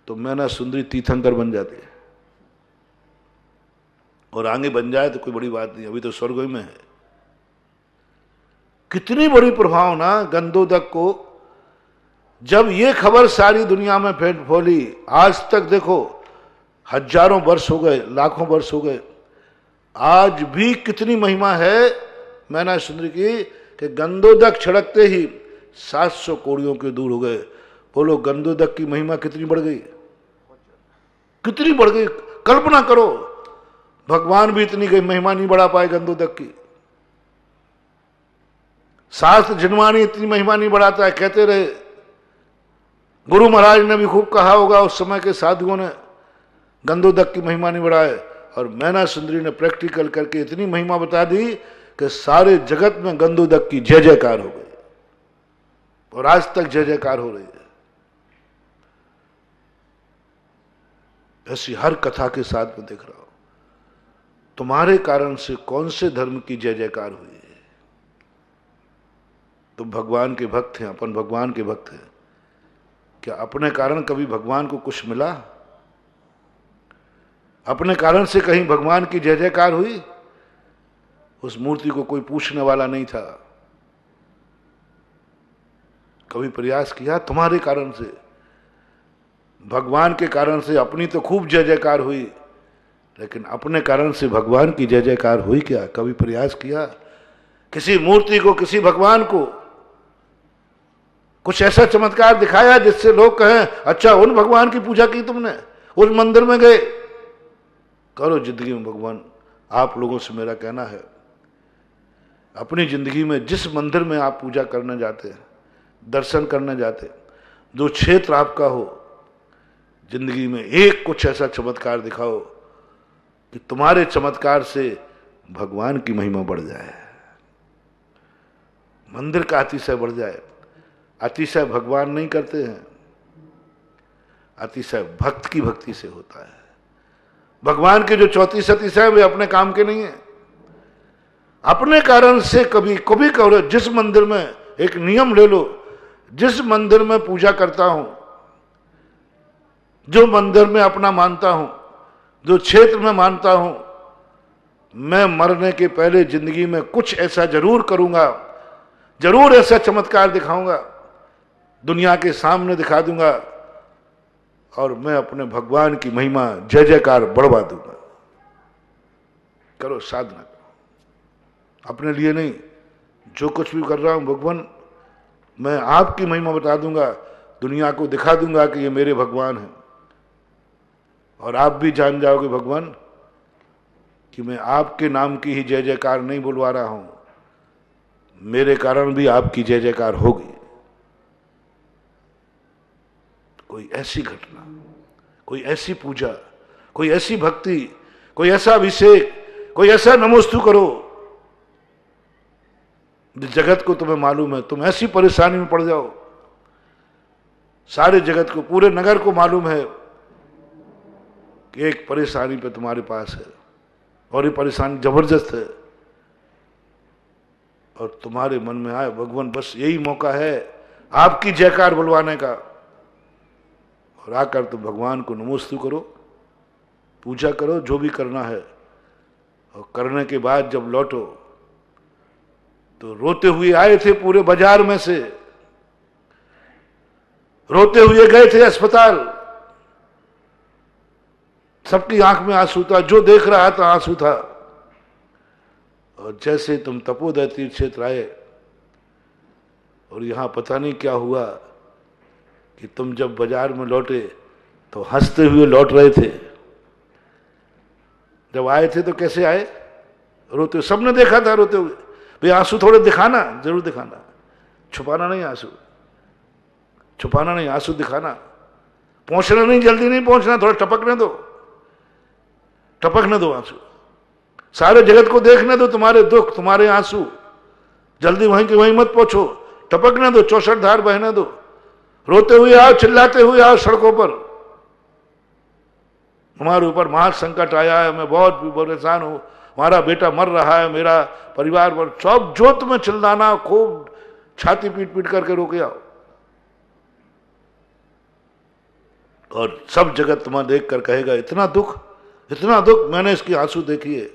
तो मैना सुंदरी तीर्थंकर बन जाती है, और आगे बन जाए तो कोई बड़ी बात नहीं, अभी तो स्वर्ग में है। कितनी बड़ी प्रभावना गंधोदक को। जब ये खबर सारी दुनिया में फैली, आज तक देखो हजारों वर्ष हो गए, लाखों वर्ष हो गए, आज भी कितनी महिमा है मैना सुंदरी की कि गंधोदक छिड़कते ही 700 कोड़ियों के दूर हो गए। बोलो गंधोदक की महिमा कितनी बढ़ गई, कितनी बढ़ गई। कल्पना करो, भगवान भी इतनी गई महिमा नहीं बढ़ा पाए गंधोदक की। शास्त्र जिनवानी इतनी महिमा नहीं बढ़ाता है, कहते रहे। गुरु महाराज ने भी खूब कहा होगा उस समय के साधुओं ने, गंधोदक की महिमा नहीं बढ़ाए, और मैना सुंदरी ने प्रैक्टिकल करके इतनी महिमा बता दी कि सारे जगत में गंधोदक की जय जयकार हो गई, और आज तक जय जयकार हो रही है। ऐसी हर कथा के साथ में देख रहा हूं। तुम्हारे कारण से कौन से धर्म की जय जयकार हुई है? तुम भगवान के भक्त हैं, अपन भगवान के भक्त हैं। क्या अपने कारण कभी भगवान को कुछ मिला? अपने कारण से कहीं भगवान की जय जयकार हुई? उस मूर्ति को कोई पूछने वाला नहीं था। कभी प्रयास किया? तुम्हारे कारण से, भगवान के कारण से अपनी तो खूब जय जयकार हुई, लेकिन अपने कारण से भगवान की जय जयकार हुई क्या? कभी प्रयास किया? किसी मूर्ति को, किसी भगवान को कुछ ऐसा चमत्कार दिखाया जिससे लोग कहें अच्छा उन भगवान की पूजा की तुमने, उस मंदिर में गए? करो जिंदगी में। भगवान आप लोगों से मेरा कहना है, अपनी जिंदगी में जिस मंदिर में आप पूजा करने जाते हैं, दर्शन करने जाते हैं, जो क्षेत्र आपका हो, जिंदगी में एक कुछ ऐसा चमत्कार दिखाओ कि तुम्हारे चमत्कार से भगवान की महिमा बढ़ जाए, मंदिर का अतिशय बढ़ जाए। अतिशय भगवान नहीं करते हैं, अतिशय भक्त की भक्ति से होता है। भगवान के जो 34 अतिशय वे अपने काम के नहीं है। अपने कारण से कभी कभी करो। जिस मंदिर में, एक नियम ले लो, जिस मंदिर में पूजा करता हूं, जो मंदिर में अपना मानता हूं, जो क्षेत्र में मानता हूं, मैं मरने के पहले जिंदगी में कुछ ऐसा जरूर करूंगा, जरूर ऐसा चमत्कार दिखाऊंगा दुनिया के सामने दिखा दूंगा और मैं अपने भगवान की महिमा जय जयकार बढ़वा दूंगा। करो साधना करो, अपने लिए नहीं, जो कुछ भी कर रहा हूं भगवान मैं आपकी महिमा बता दूंगा, दुनिया को दिखा दूंगा कि ये मेरे भगवान हैं। और आप भी जान जाओगे भगवान कि मैं आपके नाम की ही जय जयकार नहीं बुलवा रहा हूं, मेरे कारण भी आपकी जय जयकार होगी। कोई ऐसी घटना, कोई ऐसी पूजा, कोई ऐसी भक्ति, कोई ऐसा अभिषेक, कोई ऐसा नमोस्तु करो जिस जगत को तुम्हें मालूम है तुम ऐसी परेशानी में पड़ जाओ, सारे जगत को, पूरे नगर को मालूम है कि एक परेशानी पे तुम्हारे पास है और ये परेशानी जबरदस्त है, और तुम्हारे मन में आए भगवान बस यही मौका है आपकी जयकार बुलवाने का, और आकर तुम भगवान को नमोस्तु करो, पूजा करो, जो भी करना है। और करने के बाद जब लौटो तो रोते हुए आए थे पूरे बाजार में से, रोते हुए गए थे अस्पताल, सबकी आंख में आंसू था, जो देख रहा था आंसू था। और जैसे तुम तपोदय तीर्थ क्षेत्र आए और यहां पता नहीं क्या हुआ कि तुम जब बाजार में लौटे तो हंसते हुए लौट रहे थे, जब आए थे तो कैसे आए, रोते हुए। सबने देखा था रोते हुए, भाई आंसू थोड़े दिखाना, जरूर दिखाना, छुपाना नहीं, आंसू छुपाना नहीं, आंसू दिखाना, पहुंचना नहीं, जल्दी नहीं पहुंचना, थोड़ा टपकने दो, टपकने दो आंसू, सारे जगत को देखने दो तुम्हारे दुख, तुम्हारे आंसू, जल्दी वहीं के वहीं मत पहुंचो, टपकने दो, 64 धार बहने दो, रोते हुए आओ, चिल्लाते हुए आओ सड़कों पर, हमारे ऊपर महासंकट आया है, मैं बहुत परेशान हूं, हमारा बेटा मर रहा है, मेरा परिवार पर, सब जो तुम्हें चिल्लाना, खूब छाती पीट पीट करके रोके आओ, और सब जगत तुम्हें देख कर कहेगा इतना दुख, इतना दुख, मैंने इसकी आंसू देखी है।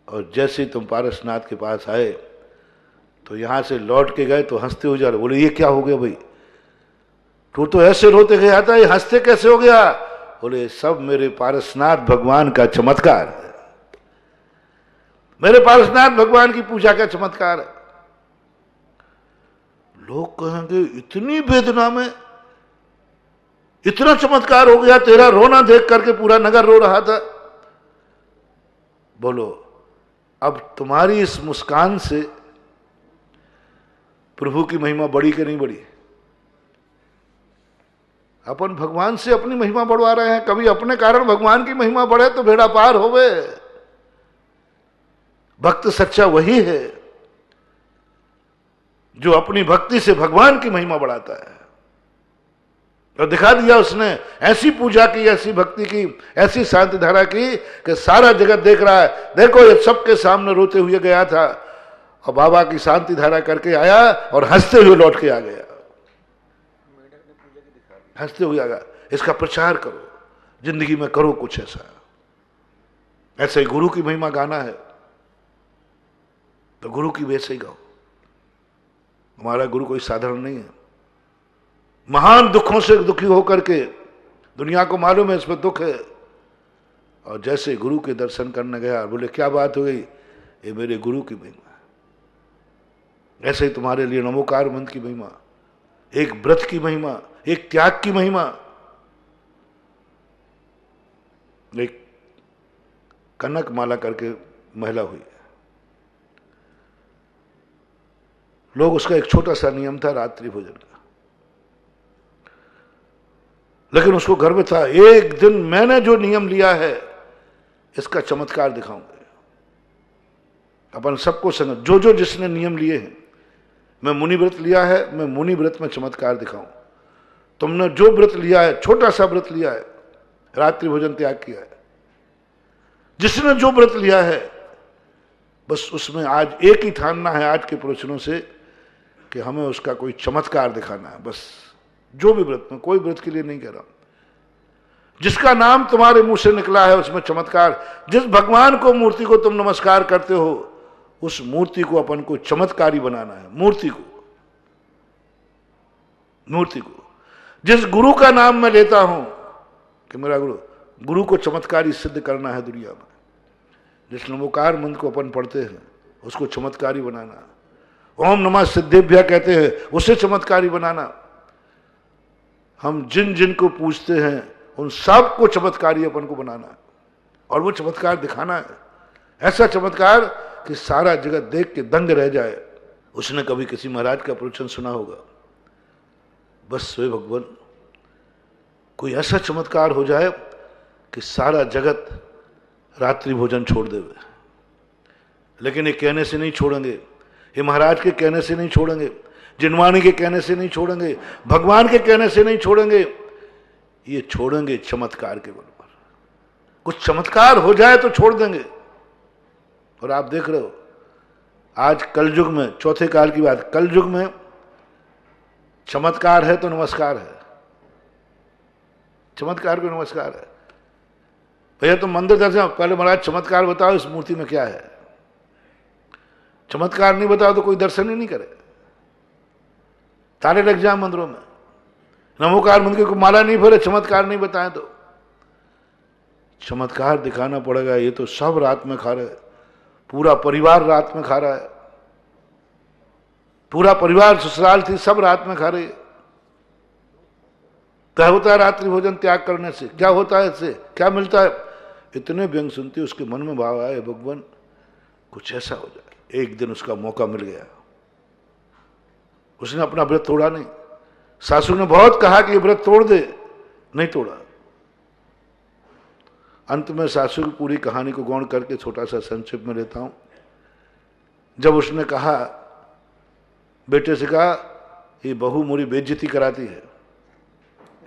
और जैसे ही तुम पारसनाथ के पास आए तो यहां से लौट के गए तो हंसते हुए जा रहे, बोले ये क्या हो गया भाई, तू तो ऐसे रोते गया था, ये हंसते कैसे हो गया, बोले सब मेरे पारसनाथ भगवान का चमत्कार है, मेरे पारसनाथ भगवान की पूजा का चमत्कार है। लोग कहेंगे इतनी वेदना में इतना चमत्कार हो गया, तेरा रोना देख करके पूरा नगर रो रहा था। बोलो अब तुम्हारी इस मुस्कान से प्रभु की महिमा बढ़ी कि नहीं बढ़ी? अपन भगवान से अपनी महिमा बढ़वा रहे हैं, कभी अपने कारण भगवान की महिमा बढ़े तो बेड़ा पार होवे। भक्त सच्चा वही है जो अपनी भक्ति से भगवान की महिमा बढ़ाता है। और दिखा दिया उसने, ऐसी पूजा की, ऐसी भक्ति की, ऐसी शांति धारा की कि सारा जगत देख रहा है, देखो ये सबके सामने रोते हुए गया था और बाबा की शांति धारा करके आया और हंसते हुए लौट के आ गया, हंसते हुए आ गया। इसका प्रचार करो, जिंदगी में करो कुछ ऐसा। ऐसे ही गुरु की महिमा गाना है तो गुरु की वैसे ही गाओ। हमारा गुरु कोई साधारण नहीं है, महान दुखों से दुखी होकर के, दुनिया को मालूम है इसमें दुख है, और जैसे गुरु के दर्शन करने गया, बोले क्या बात हो गई, ये मेरे गुरु की महिमा है। ऐसे ही तुम्हारे लिए नमोकार मंत्र की महिमा, एक व्रत की महिमा, एक त्याग की महिमा। एक कनक माला करके महिला हुई, लोग, उसका एक छोटा सा नियम था रात्रि भोजन का, लेकिन उसको गर्व था, एक दिन मैंने जो नियम लिया है इसका चमत्कार दिखाऊंगा। अपन सबको संग, जो जो जिसने नियम लिए हैं, मैं मुनि व्रत लिया है, मैं मुनि व्रत में चमत्कार दिखाऊं। तुमने जो व्रत लिया है, छोटा सा व्रत लिया है, रात्रि भोजन त्याग किया है, जिसने जो व्रत लिया है, बस उसमें आज एक ही ठानना है आज के प्रवचनों से कि हमें उसका कोई चमत्कार दिखाना है। बस जो भी व्रत में, कोई व्रत के लिए नहीं कह रहा, जिसका नाम तुम्हारे मुंह से निकला है उसमें चमत्कार। जिस भगवान को, मूर्ति को तुम नमस्कार करते हो, उस मूर्ति को अपन को चमत्कारी बनाना है। मूर्ति को, मूर्ति को। जिस गुरु का नाम मैं लेता हूं कि मेरा गुरु को चमत्कारी सिद्ध करना है दुनिया में, जिस नमोकार मंत्र को अपन पढ़ते हैं उसको चमत्कारी बनाना, ओम नमः सिद्धेभ्य कहते हैं उसे चमत्कारी बनाना, हम जिन जिन को पूछते हैं उन सब को चमत्कारी अपन को बनाना है और वो चमत्कार दिखाना है, ऐसा चमत्कार कि सारा जगत देख के दंग रह जाए। उसने कभी किसी महाराज का प्रवचन सुना होगा, बस वे भगवान कोई ऐसा चमत्कार हो जाए कि सारा जगत रात्रि भोजन छोड़ देवे। लेकिन ये कहने से नहीं छोड़ेंगे, ये महाराज के कहने से नहीं छोड़ेंगे, जिनवाणी के कहने से नहीं छोड़ेंगे, भगवान के कहने से नहीं छोड़ेंगे, ये छोड़ेंगे चमत्कार के बल पर। कुछ चमत्कार हो जाए तो छोड़ देंगे। और आप देख रहे हो आज कलयुग में, चौथे काल की बात, कलयुग में चमत्कार है तो नमस्कार है, चमत्कार को नमस्कार है। भैया तुम मंदिर दर्शन, पहले महाराज चमत्कार बताओ इस मूर्ति में क्या है। चमत्कार नहीं बताओ तो कोई दर्शन ही नहीं करे, ताले लग जाए मंदिरों में। नमोकार मंदिर को माला नहीं भरे, चमत्कार नहीं बताए तो चमत्कार दिखाना पड़ेगा। ये तो सब रात में खा रहे, पूरा परिवार रात में खा रहा है, पूरा परिवार ससुराल थी सब रात में खा रही है। क्या होता है रात्रि भोजन त्याग करने से, क्या होता है इससे, क्या मिलता है? इतने व्यंग सुनती, उसके मन में भाव आए भगवान कुछ ऐसा हो जाए। एक दिन उसका मौका मिल गया, उसने अपना व्रत तोड़ा नहीं। सासू ने बहुत कहा कि ये व्रत तोड़ दे, नहीं तोड़ा। अंत में सासू की पूरी कहानी को गौण करके छोटा सा संक्षिप्त में लेता हूं। जब उसने कहा, बेटे से कहा, ये बहू मेरी बेइज्जती कराती है,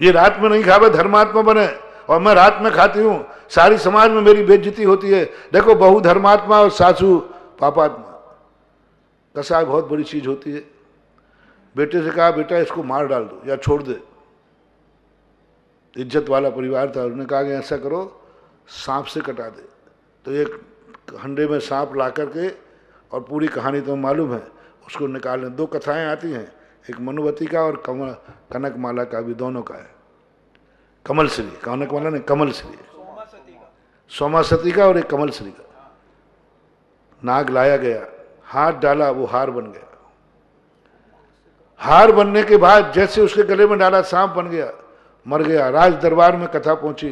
ये रात में नहीं खावे, धर्मात्मा बने, और मैं रात में खाती हूं, सारी समाज में मेरी बेइज्जती होती है। देखो बहू धर्मात्मा और सासू पापात्मा, कसाय बहुत बड़ी चीज होती है। बेटे से कहा, बेटा इसको मार डाल दो या छोड़ दे। इज्जत वाला परिवार था, उसने कहा कि ऐसा करो सांप से कटा दे। तो एक हंडे में सांप ला करके, और पूरी कहानी तो मालूम है, उसको निकालने। दो कथाएं आती हैं, एक मनुवती का और कनकमाला का भी, दोनों का है। कमलश्री, कनकमाला ने कमलश्री, सोमासती का और एक कमलश्री का। नाग लाया गया, हाथ डाला, वो हार बन गया। हार बनने के बाद जैसे उसके गले में डाला सांप बन गया, मर गया। राज दरबार में कथा पहुंची,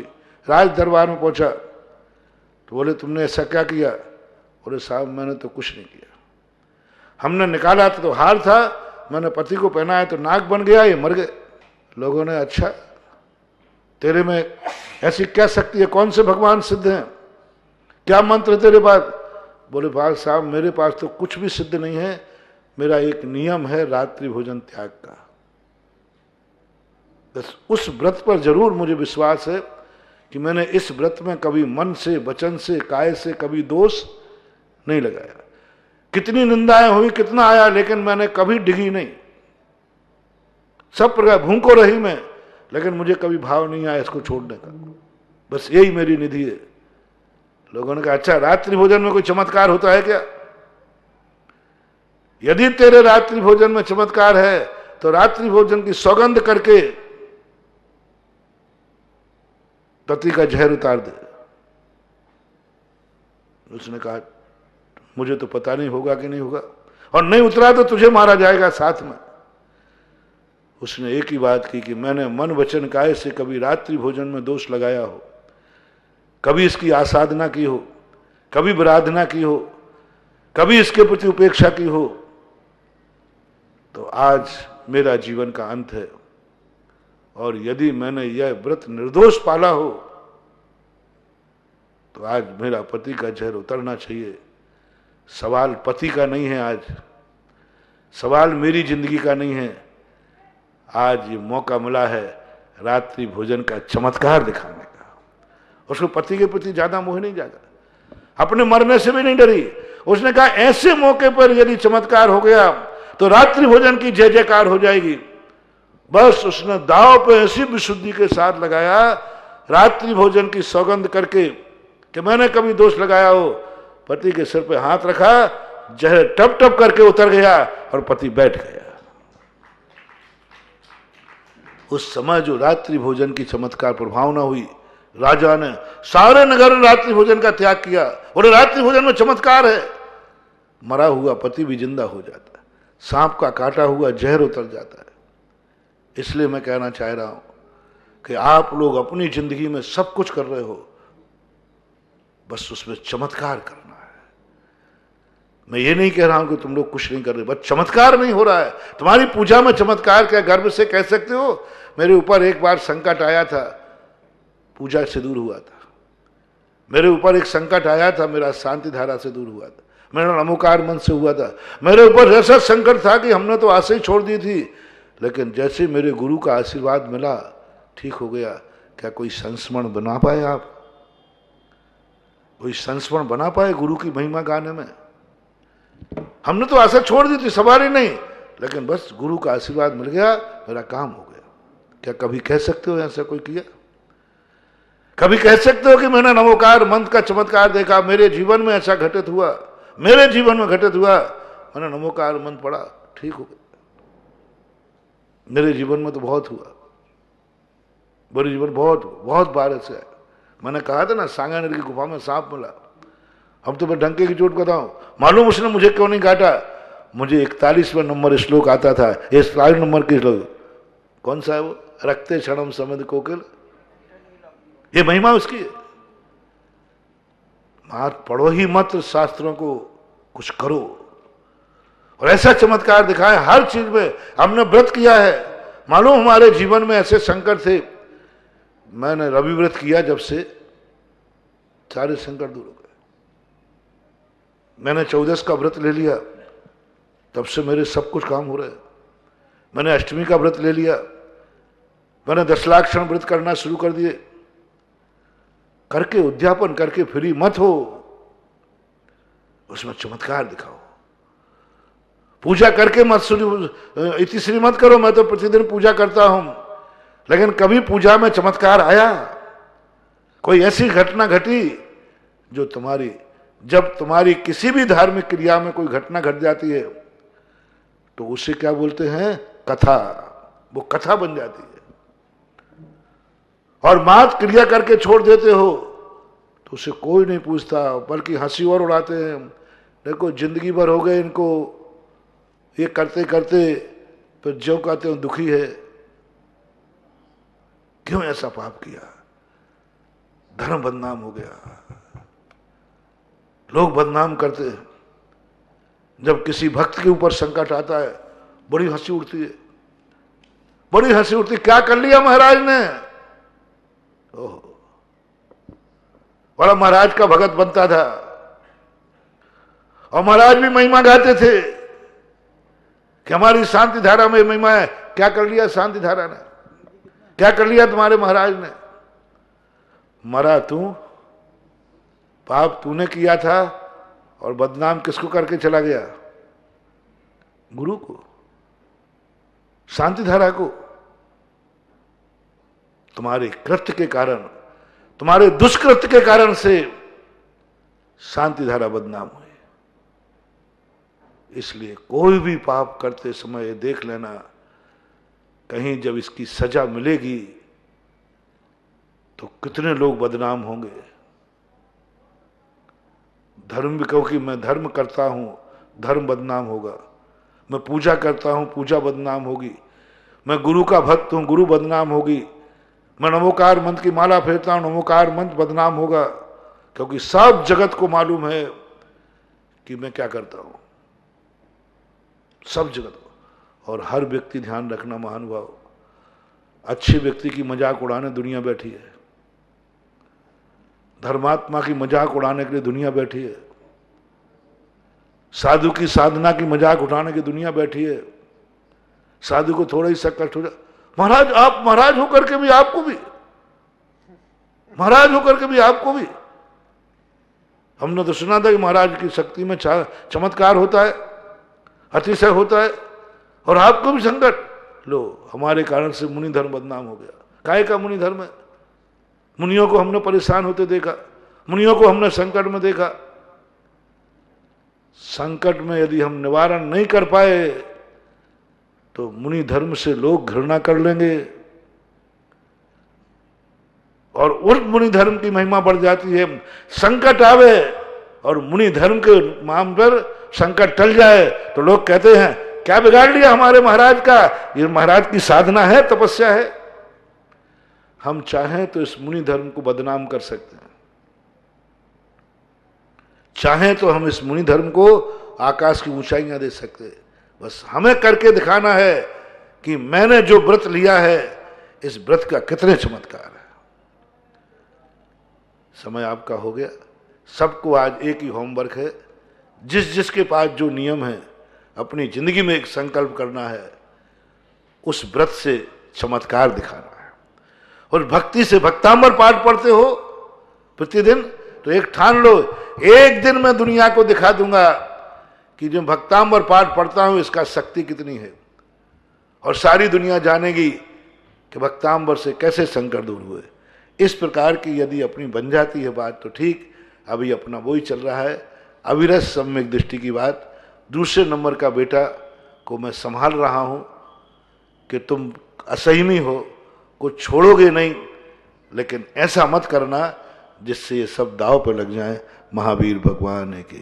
राज दरबार में पहुंचा तो बोले तुमने ऐसा क्या किया? बोले साहब मैंने तो कुछ नहीं किया, हमने निकाला तो हार था, मैंने पति को पहनाया तो नाग बन गया, ये मर गए। लोगों ने, अच्छा तेरे में ऐसी क्या शक्ति है, कौन से भगवान सिद्ध हैं, क्या मंत्र तेरे पास? बोले भाई साहब मेरे पास तो कुछ भी सिद्ध नहीं है, मेरा एक नियम है रात्रि भोजन त्याग का। बस उस व्रत पर जरूर मुझे विश्वास है कि मैंने इस व्रत में कभी मन से, वचन से, काय से कभी दोष नहीं लगाया। कितनी निंदाएं हुई, कितना आया, लेकिन मैंने कभी डिगी नहीं। सब प्रकार भूखो रही मैं, लेकिन मुझे कभी भाव नहीं आया इसको छोड़ने का। बस यही मेरी निधि है। लोगों ने कहा, अच्छा रात्रि भोजन में कोई चमत्कार होता है क्या? यदि तेरे रात्रि भोजन में चमत्कार है तो रात्रि भोजन की सौगंध करके पति का जहर उतार दे। उसने कहा, मुझे तो पता नहीं होगा कि नहीं होगा, और नहीं उतरा तो तुझे मारा जाएगा साथ में। उसने एक ही बात की कि मैंने मन वचन काय से कभी रात्रि भोजन में दोष लगाया हो, कभी इसकी आसाधना की हो, कभी विराधना की हो, कभी इसके प्रति उपेक्षा की हो, तो आज मेरा जीवन का अंत है। और यदि मैंने यह व्रत निर्दोष पाला हो तो आज मेरा पति का जहर उतरना चाहिए। सवाल पति का नहीं है, आज सवाल मेरी जिंदगी का नहीं है। आज ये मौका मिला है रात्रि भोजन का चमत्कार दिखाने का। उसको पति के प्रति ज्यादा मोह नहीं जागा, अपने मरने से भी नहीं डरी। उसने कहा ऐसे मौके पर यदि चमत्कार हो गया तो रात्रि भोजन की जय जयकार हो जाएगी। बस उसने दांव पे ऐसी विशुद्धि के साथ लगाया, रात्रि भोजन की सौगंध करके कि मैंने कभी दोष लगाया हो। पति के सिर पे हाथ रखा, जहर टप टप करके उतर गया और पति बैठ गया। उस समय जो रात्रि भोजन की चमत्कार प्रभावना हुई, राजा ने सारे नगर ने रात्रि भोजन का त्याग किया। और रात्रि भोजन में चमत्कार है, मरा हुआ पति भी जिंदा हो जाता है, सांप का काटा हुआ जहर उतर जाता है। इसलिए मैं कहना चाह रहा हूं कि आप लोग अपनी जिंदगी में सब कुछ कर रहे हो, बस उसमें चमत्कार करना है। मैं ये नहीं कह रहा हूं कि तुम लोग कुछ नहीं कर रहे, बस चमत्कार नहीं हो रहा है। तुम्हारी पूजा में चमत्कार क्या गर्व से कह सकते हो? मेरे ऊपर एक बार संकट आया था, पूजा से दूर हुआ था। मेरे ऊपर एक संकट आया था, मेरा शांति धारा से दूर हुआ था, मेरा नमोकार मन से हुआ था। मेरे ऊपर ऐसा संकट था कि हमने तो आशा ही छोड़ दी थी, लेकिन जैसे मेरे गुरु का आशीर्वाद मिला ठीक हो गया। क्या कोई संस्मरण बना पाए आप? कोई संस्मरण बना पाए गुरु की महिमा गाने में? हमने तो आशा छोड़ दी थी, सवारी नहीं, लेकिन बस गुरु का आशीर्वाद मिल गया, मेरा काम हो गया। क्या कभी कह सकते हो ऐसा कोई किया? कभी कह सकते हो कि मैंने नमोकार मंत्र का चमत्कार देखा, मेरे जीवन में ऐसा घटित हुआ, मेरे जीवन में घटित हुआ, मैंने नमोकार मंत्र पढ़ा ठीक हो गया? मेरे जीवन में तो बहुत हुआ, मेरे जीवन बहुत बार ऐसे है। मैंने कहा था ना, सांगानेर की गुफा में सांप मिला। अब तो मैं डंके की चोट बताऊं, मालूम उसने मुझे क्यों नहीं काटा? मुझे 41वां नंबर श्लोक आता था। ये 41 नंबर की श्लोक कौन सा है वो? रक्ते क्षणम समिद कोकिल, ये महिमा उसकी है। मात पढ़ो ही मत, शास्त्रों को कुछ करो। और ऐसा चमत्कार दिखाए हर चीज में। हमने व्रत किया है, मालूम हमारे जीवन में ऐसे संकट थे, मैंने रवि व्रत किया जब से सारे संकट दूर हो गए। मैंने 14 का व्रत ले लिया, तब से मेरे सब कुछ काम हो रहे हैं। मैंने अष्टमी का व्रत ले लिया, मैंने 10 लाख क्षण व्रत करना शुरू कर दिए। करके उद्यापन करके फ्री मत हो, उसमें चमत्कार दिखाओ। पूजा करके मत शुरू इतिश्री मत करो, मैं तो प्रतिदिन पूजा करता हूं, लेकिन कभी पूजा में चमत्कार आया? कोई ऐसी घटना घटी जो तुम्हारी, जब तुम्हारी किसी भी धार्मिक क्रिया में कोई घटना घट जाती है तो उसे क्या बोलते हैं? कथा। वो कथा बन जाती है। और मात क्रिया करके छोड़ देते हो तो उसे कोई नहीं पूछता, बल्कि हंसी और उड़ाते हैं। देखो जिंदगी भर हो गए इनको ये करते करते, फिर जो कहते हो दुखी है। क्यों ऐसा पाप किया? धर्म बदनाम हो गया, लोग बदनाम करते हैं। जब किसी भक्त के ऊपर संकट आता है बड़ी हंसी उठती है, बड़ी हंसी उठती। क्या कर लिया महाराज ने? ओह, बड़ा महाराज का भगत बनता था, और महाराज भी महिमा गाते थे कि हमारी शांति धारा में महिमा है। क्या कर लिया शांति धारा ने? क्या कर लिया तुम्हारे महाराज ने? मरा तू, पाप तूने किया था, और बदनाम किसको करके चला गया? गुरु को, शांति धारा को। तुम्हारे कृत्य के कारण, तुम्हारे दुष्कृत्य के कारण से शांति धारा बदनाम हुई। इसलिए कोई भी पाप करते समय देख लेना, कहीं जब इसकी सजा मिलेगी तो कितने लोग बदनाम होंगे। धर्म भी कहो कि मैं धर्म करता हूं, धर्म बदनाम होगा। मैं पूजा करता हूं, पूजा बदनाम होगी। मैं गुरु का भक्त हूं, गुरु बदनाम होगी। मैं नमोकार मंत्र की माला फेरता हूं, नमोकार मंत्र बदनाम होगा। क्योंकि सब जगत को मालूम है कि मैं क्या करता हूं, सब जगत को। और हर व्यक्ति, ध्यान रखना महानुभाव, अच्छे व्यक्ति की मजाक उड़ाने दुनिया बैठी है, धर्मात्मा की मजाक उड़ाने के लिए दुनिया बैठी है, साधु की साधना की मजाक उठाने की दुनिया बैठी है। साधु को थोड़ा ही संकट हो जाए, महाराज आप महाराज होकर के भी आपको भी, महाराज होकर के भी आपको भी। हमने तो सुना था कि महाराज की शक्ति में चमत्कार होता है, अतिशय होता है, और आपको भी संकट। लो, हमारे कारण से मुनि धर्म बदनाम हो गया। काहे का मुनि धर्म है? मुनियों को हमने परेशान होते देखा, मुनियों को हमने संकट में देखा। संकट में यदि हम निवारण नहीं कर पाए तो मुनि धर्म से लोग घृणा कर लेंगे, और उस मुनि धर्म की महिमा बढ़ जाती है। संकट आवे और मुनि धर्म के नाम पर संकट टल जाए तो लोग कहते हैं क्या बिगाड़ लिया हमारे महाराज का, ये महाराज की साधना है, तपस्या है। हम चाहें तो इस मुनि धर्म को बदनाम कर सकते हैं, चाहें तो हम इस मुनि धर्म को आकाश की ऊंचाइयां दे सकते हैं। बस हमें करके दिखाना है कि मैंने जो व्रत लिया है इस व्रत का कितने चमत्कार है। समय आपका हो गया। सबको आज एक ही होमवर्क है, जिस जिसके पास जो नियम है अपनी जिंदगी में एक संकल्प करना है, उस व्रत से चमत्कार दिखाना है। और भक्ति से भक्तांबर पाठ पढ़ते हो प्रतिदिन तो एक ठान लो, एक दिन मैं दुनिया को दिखा दूंगा कि जो भक्तांबर पाठ पढ़ता हूं इसका शक्ति कितनी है, और सारी दुनिया जानेगी कि भक्तांबर से कैसे संकट दूर हुए। इस प्रकार की यदि अपनी बन जाती है बात तो ठीक, अभी अपना वही चल रहा है अविरत सम्यक दृष्टि की बात। दूसरे नंबर का बेटा को मैं संभाल रहा हूं कि तुम असहमी हो, कुछ छोड़ोगे नहीं, लेकिन ऐसा मत करना जिससे ये सब दाव पर लग जाए। महावीर भगवान के